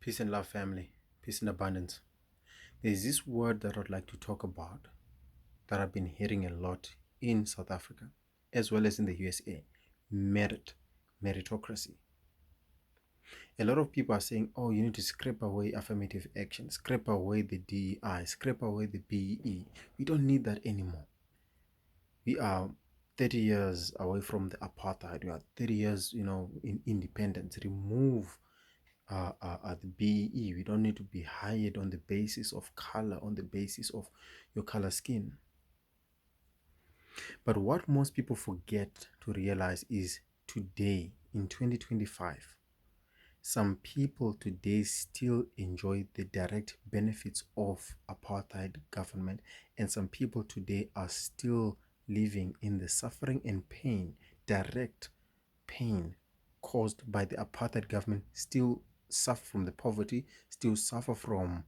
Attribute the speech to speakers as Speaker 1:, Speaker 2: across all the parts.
Speaker 1: Peace and love, family. Peace and abundance. There's this word that I'd like to talk about that I've been hearing a lot in South Africa as well as in the USA. Meritocracy. A lot of people are saying, oh, you need to scrape away affirmative action, scrape away the DEI, scrape away the BEE. We don't need that anymore. We are 30 years away from the apartheid. We are 30 years, in independence. Remove the BEE. We don't need to be hired on the basis of color, on the basis of your color skin. But what most people forget to realize is today, in 2025, some people today still enjoy the direct benefits of apartheid government, and some people today are still living in the suffering and pain, direct pain caused by the apartheid government, still suffer from the poverty, still suffer from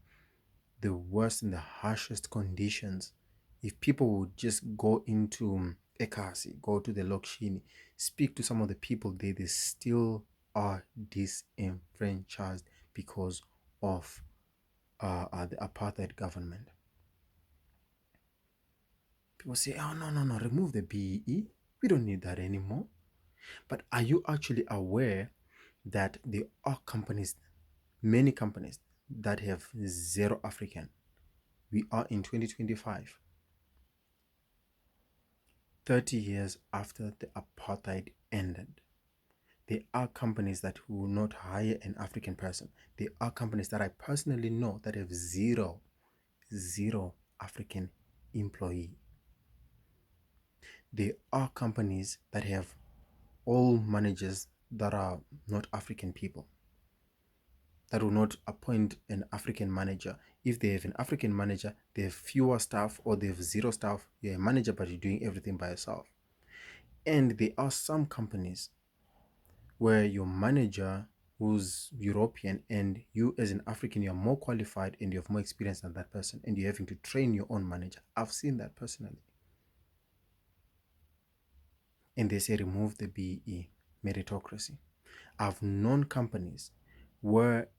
Speaker 1: the worst and the harshest conditions. If people would just go into Ekasi, go to the Lokshini, speak to some of the people there, they still are disenfranchised because of the apartheid government. People say, oh, no, remove the BEE. We don't need that anymore. But are you actually aware that there are companies, many companies, that have zero African? We are in 2025, 30 years after the apartheid ended. There are companies that will not hire an African person. There are companies that I personally know that have zero African employee. There are companies that have all managers that are not African people, that will not appoint an African manager. If they have an African manager, they have fewer staff, or they have zero staff. You're a manager, but you're doing everything by yourself. And there are some companies where your manager who's European and you as an African, you're more qualified and you have more experience than that person, and you're having to train your own manager. I've seen that personally. And they say remove the BE, meritocracy. I've known companies where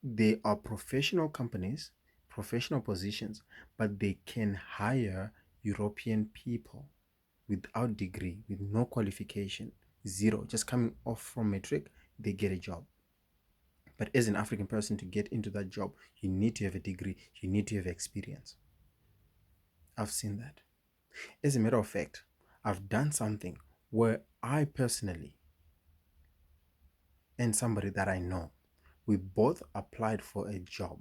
Speaker 1: they are professional companies, professional positions, but they can hire European people without degree, with no qualification, zero, just coming off from matric, they get a job. But as an African person, to get into that job, you need to have a degree, you need to have experience. I've seen that. As a matter of fact, I've done something where I personally and somebody that I know, we both applied for a job.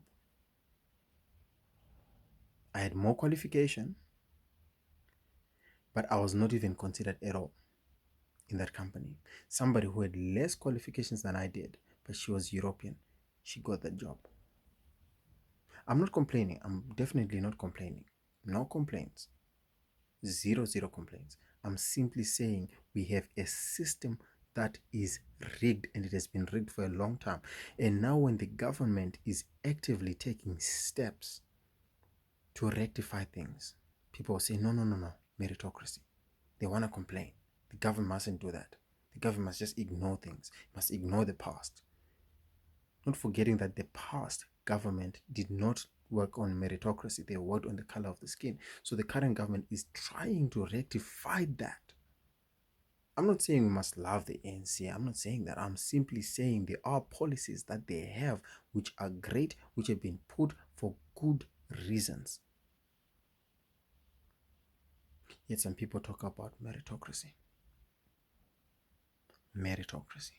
Speaker 1: I had more qualification, but I was not even considered at all in that company. Somebody who had less qualifications than I did, but she was European, she got that job. I'm not complaining. I'm definitely not complaining. No complaints. Zero complaints. I'm simply saying we have a system that is rigged, and it has been rigged for a long time. And now when the government is actively taking steps to rectify things, people say, no, meritocracy. They want to complain. The government mustn't do that. The government must just ignore things, must ignore the past. Not forgetting that the past government did not work on meritocracy, they worked on the color of the skin. So the current government is trying to rectify that. I'm not saying we must love the ANC. I'm not saying that. I'm simply saying there are policies that they have which are great, which have been put for good reasons. Yet some people talk about meritocracy. Meritocracy.